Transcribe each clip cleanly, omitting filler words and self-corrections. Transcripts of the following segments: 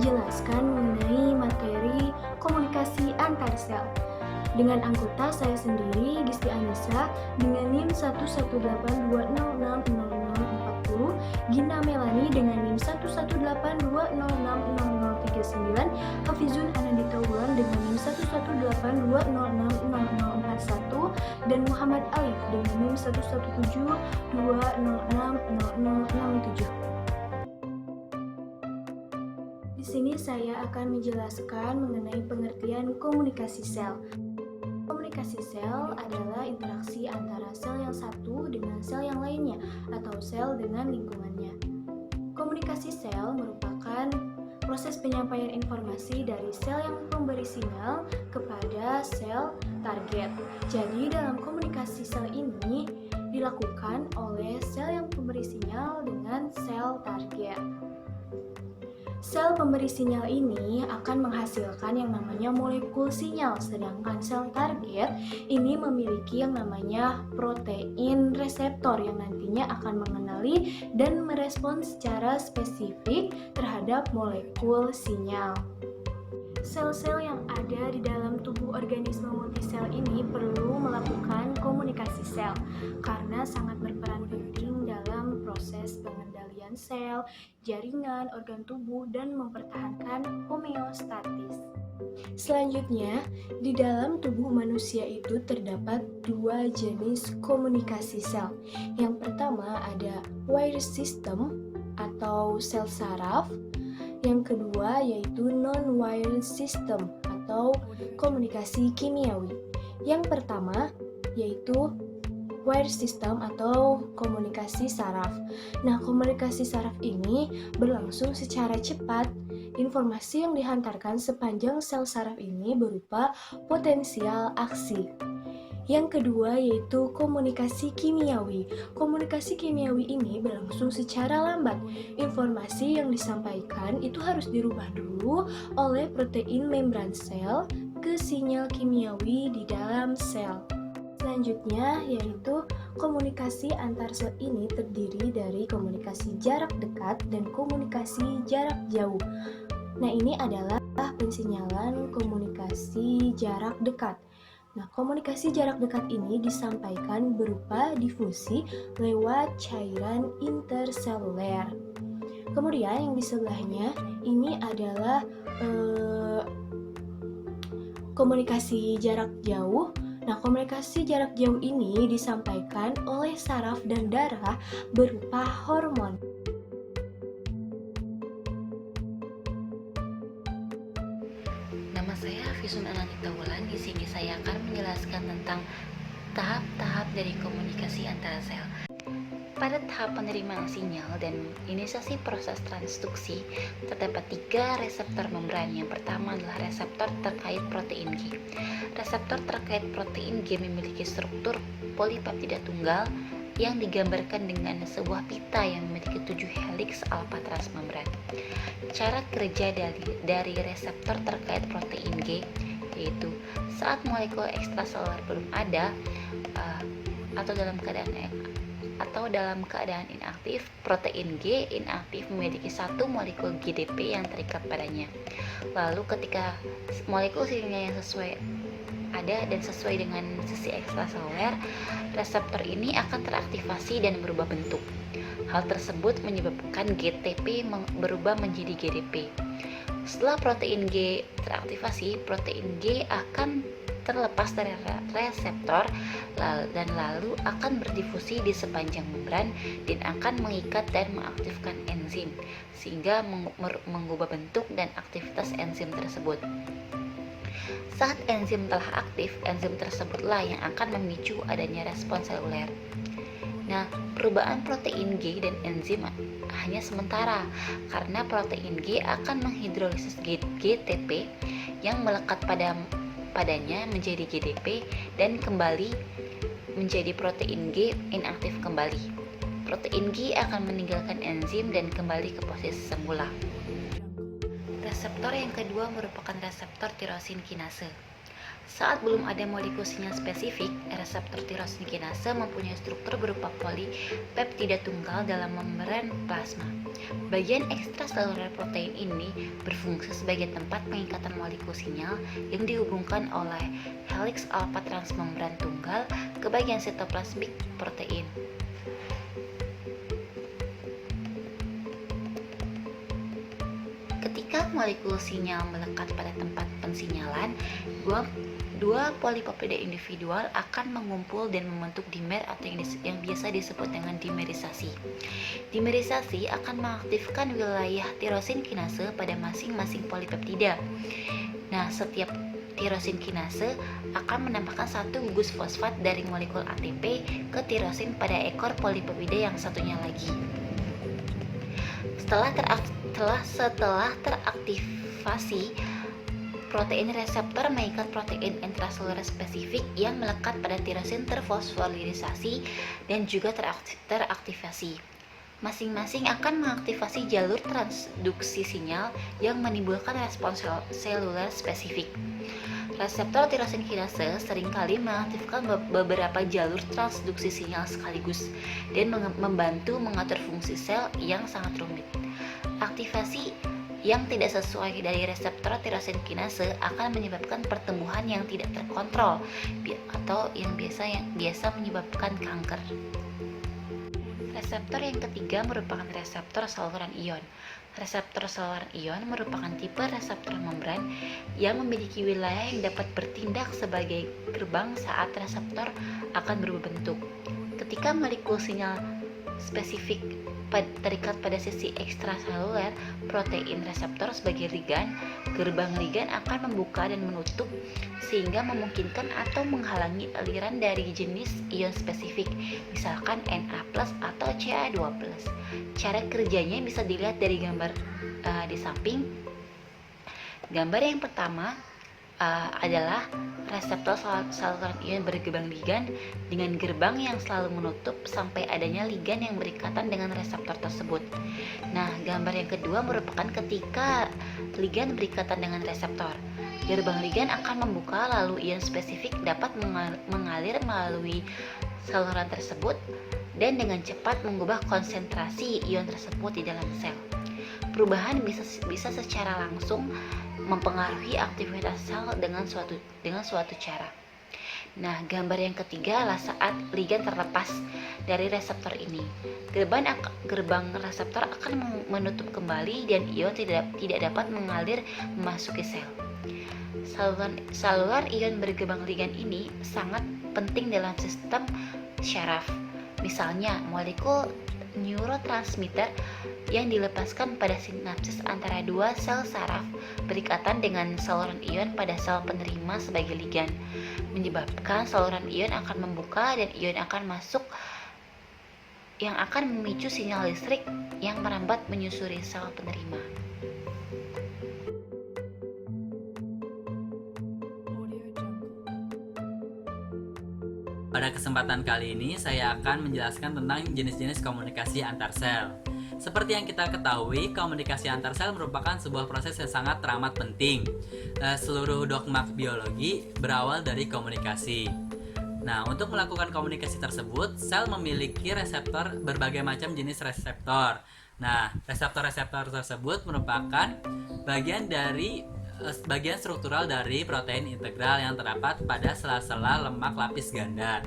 menjelaskan mengenai materi komunikasi antar sel. Dengan anggota saya sendiri, Gisti Anissa, dengan NIM 11820600040, Gina Melani dengan NIM 11820600039, Hafizun Anandita Wulan dengan NIM 11820600041, dan Muhammad Alif dengan NIM 11720600067. Di sini saya akan menjelaskan mengenai pengertian komunikasi sel. Komunikasi sel adalah interaksi antara sel yang satu dengan sel yang lainnya atau sel dengan lingkungannya. Komunikasi sel merupakan proses penyampaian informasi dari sel yang memberi sinyal kepada sel target. Jadi dalam komunikasi sel ini dilakukan oleh sel yang memberi sinyal dengan sel target. Sel pemberi sinyal ini akan menghasilkan yang namanya molekul sinyal, sedangkan sel target ini memiliki yang namanya protein reseptor yang nantinya akan mengenali dan merespon secara spesifik terhadap molekul sinyal. Sel-sel yang ada di dalam tubuh organisme multisel ini perlu melakukan komunikasi sel karena sangat berperan penting dalam proses pengendalian sel, jaringan, organ tubuh, dan mempertahankan homeostatis. Selanjutnya, di dalam tubuh manusia itu terdapat dua jenis komunikasi sel. Yang pertama ada wire system atau sel saraf. Yang kedua yaitu non-wire system atau komunikasi kimiawi. Yang pertama yaitu wire system atau komunikasi saraf. Nah, komunikasi saraf ini berlangsung secara cepat. Informasi yang dihantarkan sepanjang sel saraf ini berupa potensial aksi. Yang kedua yaitu komunikasi kimiawi. Komunikasi kimiawi ini berlangsung secara lambat. Informasi yang disampaikan itu harus dirubah dulu oleh protein membran sel ke sinyal kimiawi di dalam sel. Selanjutnya yaitu komunikasi antar sel ini terdiri dari komunikasi jarak dekat dan komunikasi jarak jauh. Nah, ini adalah pensinyalan komunikasi jarak dekat. Nah, komunikasi jarak dekat ini disampaikan berupa difusi lewat cairan interseluler. Kemudian yang di sebelahnya ini adalah komunikasi jarak jauh. Nah, komunikasi jarak jauh ini disampaikan oleh saraf dan darah berupa hormon. Nama saya Hafizun Anandita Wulan. Di sini saya akan menjelaskan tentang tahap-tahap dari komunikasi antara sel. Pada tahap penerimaan sinyal dan inisiasi proses transduksi, terdapat 3 reseptor membran. Yang pertama adalah reseptor terkait protein G. Reseptor terkait protein G memiliki struktur polipeptida tunggal yang digambarkan dengan sebuah pita yang memiliki 7 heliks alfa transmembran. Cara kerja dari reseptor terkait protein G yaitu saat molekul ekstraseluler belum ada atau dalam keadaan inaktif, protein G inaktif memiliki satu molekul GDP yang terikat padanya. Lalu ketika molekul sinyalnya yang ada dan sesuai dengan sisi ekstraseluler, reseptor ini akan teraktivasi dan berubah bentuk. Hal tersebut menyebabkan GTP berubah menjadi GDP. Setelah protein G teraktivasi, protein G akan terlepas dari reseptor dan lalu akan berdifusi di sepanjang membran dan akan mengikat dan mengaktifkan enzim sehingga mengubah bentuk dan aktivitas enzim tersebut. Saat enzim telah aktif, enzim tersebutlah yang akan memicu adanya respon seluler. Nah, perubahan protein G dan enzim hanya sementara karena protein G akan menghidrolisis GTP yang melekat padanya menjadi GDP dan kembali menjadi protein G inaktif kembali. Protein G akan meninggalkan enzim dan kembali ke posisi semula. Reseptor yang kedua merupakan reseptor tirosin kinase. Saat belum ada molekul sinyal spesifik, reseptor tirosin kinase mempunyai struktur berupa polipeptida tunggal dalam membran plasma. Bagian ekstraseluler protein ini berfungsi sebagai tempat pengikatan molekul sinyal yang dihubungkan oleh heliks alfa transmembran tunggal ke bagian sitoplasmik protein. Ketika molekul sinyal melekat pada tempat pensinyalan, dua polipeptida individual akan mengumpul dan membentuk dimer atau yang biasa disebut dengan dimerisasi. Dimerisasi akan mengaktifkan wilayah tirosin kinase pada masing-masing polipeptida. Nah, setiap tirosin kinase akan menambahkan satu gugus fosfat dari molekul ATP ke tirosin pada ekor polipeptida yang satunya lagi. Setelah teraktivasi, protein reseptor mengikat protein intraseluler spesifik yang melekat pada tirosin terfosforilisasi dan juga teraktivasi. Masing-masing akan mengaktifasi jalur transduksi sinyal yang menimbulkan respons seluler spesifik. Reseptor tirosin kinase seringkali mengaktifkan beberapa jalur transduksi sinyal sekaligus dan membantu mengatur fungsi sel yang sangat rumit. Aktivasi yang tidak sesuai dari reseptor tirosin kinase akan menyebabkan pertumbuhan yang tidak terkontrol atau yang biasa menyebabkan kanker. Reseptor yang ketiga merupakan reseptor saluran ion. Reseptor saluran ion merupakan tipe reseptor membran yang memiliki wilayah yang dapat bertindak sebagai gerbang saat reseptor akan berubah bentuk. Ketika molekul sinyal spesifik terikat pada sisi ekstraseluler protein reseptor sebagai ligan, gerbang ligan akan membuka dan menutup sehingga memungkinkan atau menghalangi aliran dari jenis ion spesifik, misalkan Na+ atau Ca2+. Cara kerjanya bisa dilihat dari gambar di samping. Gambar yang pertama adalah reseptor saluran ion bergerbang ligan dengan gerbang yang selalu menutup sampai adanya ligan yang berikatan dengan reseptor tersebut. Nah, gambar yang kedua merupakan ketika ligan berikatan dengan reseptor. Gerbang ligan akan membuka lalu ion spesifik dapat mengalir melalui saluran tersebut dan dengan cepat mengubah konsentrasi ion tersebut di dalam sel. Perubahan bisa secara langsung mempengaruhi aktivitas sel dengan suatu cara. Nah, gambar yang ketiga adalah saat ligan terlepas dari reseptor ini. Gerbang reseptor akan menutup kembali dan ion tidak dapat mengalir memasuki sel. Saluran ion bergerbang ligan ini sangat penting dalam sistem syaraf. Misalnya, molekul neurotransmitter yang dilepaskan pada sinapsis antara dua sel saraf berikatan dengan saluran ion pada sel penerima sebagai ligan, menyebabkan saluran ion akan membuka dan ion akan masuk yang akan memicu sinyal listrik yang merambat menyusuri sel penerima. Pada kesempatan kali ini, saya akan menjelaskan tentang jenis-jenis komunikasi antar sel. Seperti yang kita ketahui, komunikasi antar sel merupakan sebuah proses yang sangat teramat penting. Seluruh dogma biologi berawal dari komunikasi. Nah, untuk melakukan komunikasi tersebut, sel memiliki reseptor, berbagai macam jenis reseptor. Nah, reseptor-reseptor tersebut merupakan bagian struktural dari protein integral yang terdapat pada sela-sela lemak lapis ganda.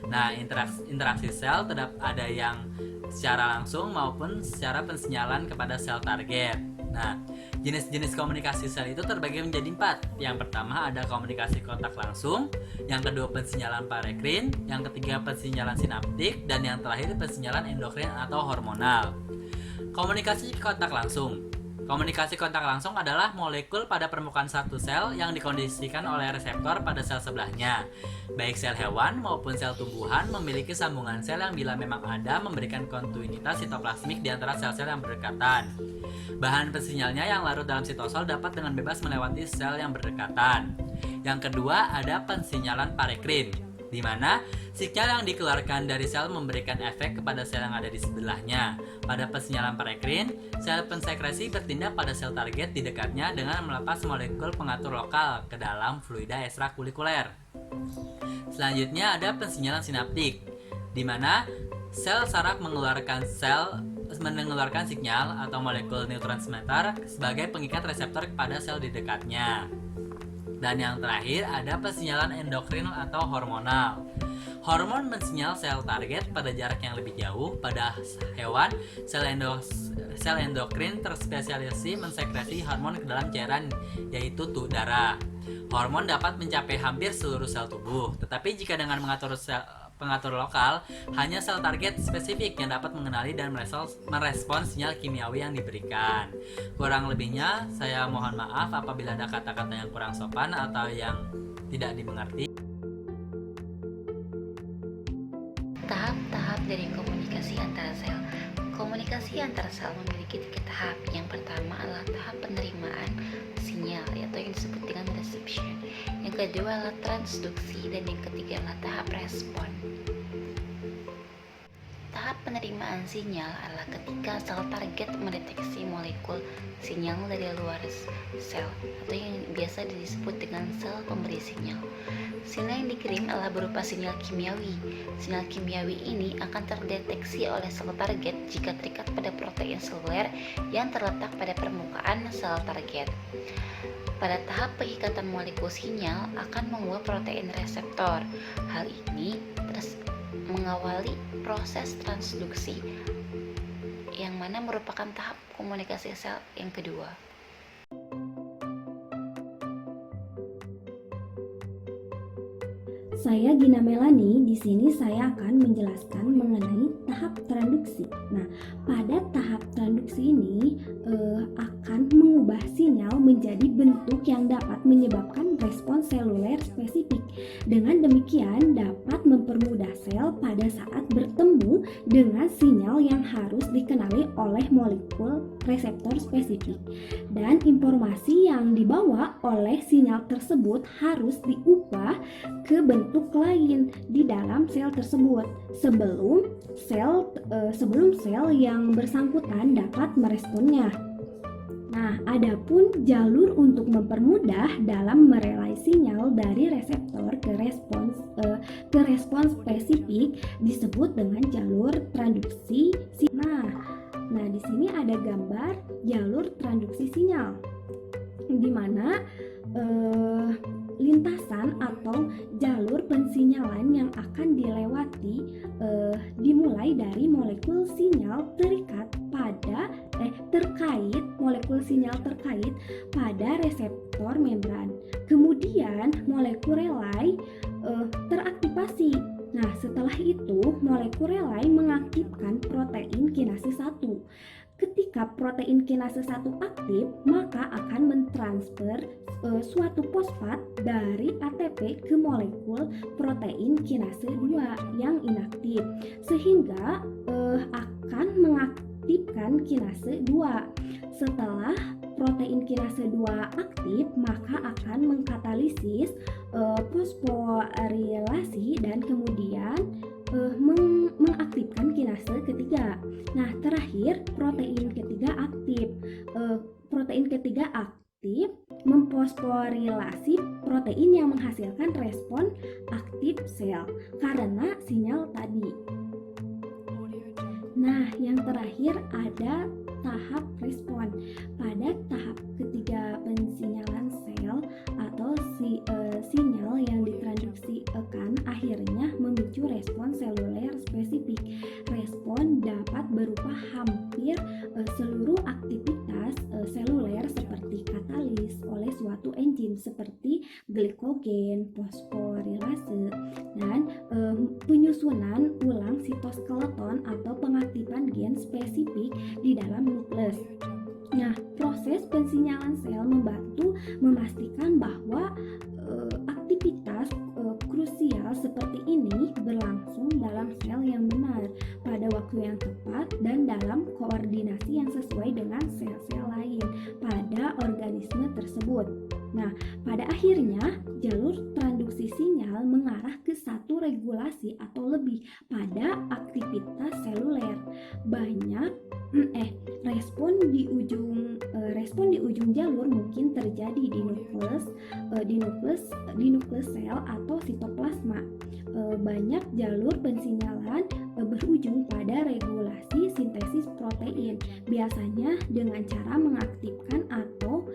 Nah, interaksi sel ada yang secara langsung maupun secara pensinyalan kepada sel target. Nah, jenis-jenis komunikasi sel itu terbagi menjadi 4. Yang pertama ada komunikasi kontak langsung, yang kedua pensinyalan parekrin, yang ketiga pensinyalan sinaptik, dan yang terakhir pensinyalan endokrin atau hormonal. Komunikasi kontak langsung. Komunikasi kontak langsung adalah molekul pada permukaan satu sel yang dikondisikan oleh reseptor pada sel sebelahnya. Baik sel hewan maupun sel tumbuhan memiliki sambungan sel yang bila memang ada memberikan kontinuitas sitoplasmik di antara sel-sel yang berdekatan. Bahan pensinyalnya yang larut dalam sitosol dapat dengan bebas melewati sel yang berdekatan. Yang kedua ada pensinyalan parekrin. di mana sinyal yang dikeluarkan dari sel memberikan efek kepada sel yang ada di sebelahnya. Pada pensinyalan parekrin, sel pensekresi bertindak pada sel target di dekatnya dengan melepas molekul pengatur lokal ke dalam fluida ekstrakulikuler. Selanjutnya ada pensinyalan sinaptik, di mana sel saraf mengeluarkan sinyal atau molekul neurotransmitter sebagai pengikat reseptor kepada sel di dekatnya. Dan yang terakhir ada pensinyalan endokrin atau hormonal. Hormon mensinyal sel target pada jarak yang lebih jauh. Pada hewan, sel endokrin terspesialisasi mensekresi hormon ke dalam cairan, yaitu darah. Hormon dapat mencapai hampir seluruh sel tubuh, tetapi jika dengan pengatur lokal, hanya sel target spesifik yang dapat mengenali dan merespons sinyal kimiawi yang diberikan. Kurang lebihnya, saya mohon maaf apabila ada kata-kata yang kurang sopan atau yang tidak dimengerti. Tahap-tahap dari komunikasi antara sel. Komunikasi antara sel memiliki 3 tahap. Yang pertama adalah tahap penerimaan sinyal, atau yang disebut dengan reception. Yang kedua adalah transduksi, dan yang ketiga adalah tahap respon. Tahap penerimaan sinyal adalah ketika sel target mendeteksi molekul sinyal dari luar sel, atau yang biasa disebut dengan sel pemberi sinyal. Sinyal yang dikirim adalah berupa sinyal kimiawi. Sinyal kimiawi ini akan terdeteksi oleh sel target jika terikat pada protein seluler yang terletak pada permukaan sel target. Pada tahap pengikatan molekul sinyal akan membuat protein reseptor. Hal ini mengawali proses transduksi, yang mana merupakan tahap komunikasi sel yang kedua. Saya Gina Melani. Di sini saya akan menjelaskan mengenai tahap transduksi. Nah, pada tahap transduksi ini akan mengubah sinyal menjadi bentuk yang dapat menyebabkan respons seluler spesifik. Dengan demikian dapat mempermudah sel pada saat bertemu dengan sinyal yang harus dikenali oleh molekul reseptor spesifik. Dan informasi yang dibawa oleh sinyal tersebut harus diubah ke bentuk lain di dalam sel tersebut sebelum sel yang bersangkutan dapat meresponnya. Nah, adapun jalur untuk mempermudah dalam merelay sinyal dari reseptor ke respons spesifik disebut dengan jalur transduksi. Nah, di sini ada gambar jalur transduksi sinyal, di mana lintasan atau jalur pensinyalan yang akan dilewati dimulai dari molekul sinyal molekul sinyal terkait pada reseptor membran. Kemudian molekul relay teraktivasi. Nah, setelah itu molekul relay mengaktifkan protein kinase 1. Ketika protein kinase 1 aktif, maka akan mentransfer suatu fosfat dari ATP ke molekul protein kinase 2 yang inaktif, sehingga akan mengaktifkan kinase 2. Setelah protein kinase 2 aktif, maka akan mengkatalisis fosforilasi dan kemudian mengaktifkan kinase ketiga. Nah, terakhir protein ketiga aktif. Memfosforilasi protein yang menghasilkan respon aktif sel karena sinyal tadi. Nah, yang terakhir ada tahap respon. Pada tahap ketiga pensinyalan sel atau sinyal yang ditransduksikan akhirnya memicu respon seluler spesifik. Respon dapat berupa hampir seluruh aktivitas seluler seperti katalis oleh suatu enzim seperti glikogen, fosforilase, dan penyusunan ulang sitoskeleton atau pengaktifan gen spesifik di dalam nukleus. Nah, proses Proses pensinyalan sel membantu memastikan bahwa aktivitas krusial seperti ini berlangsung dalam sel yang benar, pada waktu yang tepat, dan dalam koordinasi yang sesuai dengan sel-sel lain pada organisme tersebut. Nah, pada akhirnya jalur transduksi sinyal mengarah ke satu regulasi atau lebih pada aktivitas seluler. Respon di ujung jalur mungkin terjadi di nukleus sel atau sitoplasma. Banyak jalur pensinyalan berujung pada regulasi sintesis protein, biasanya dengan cara mengaktifkan atau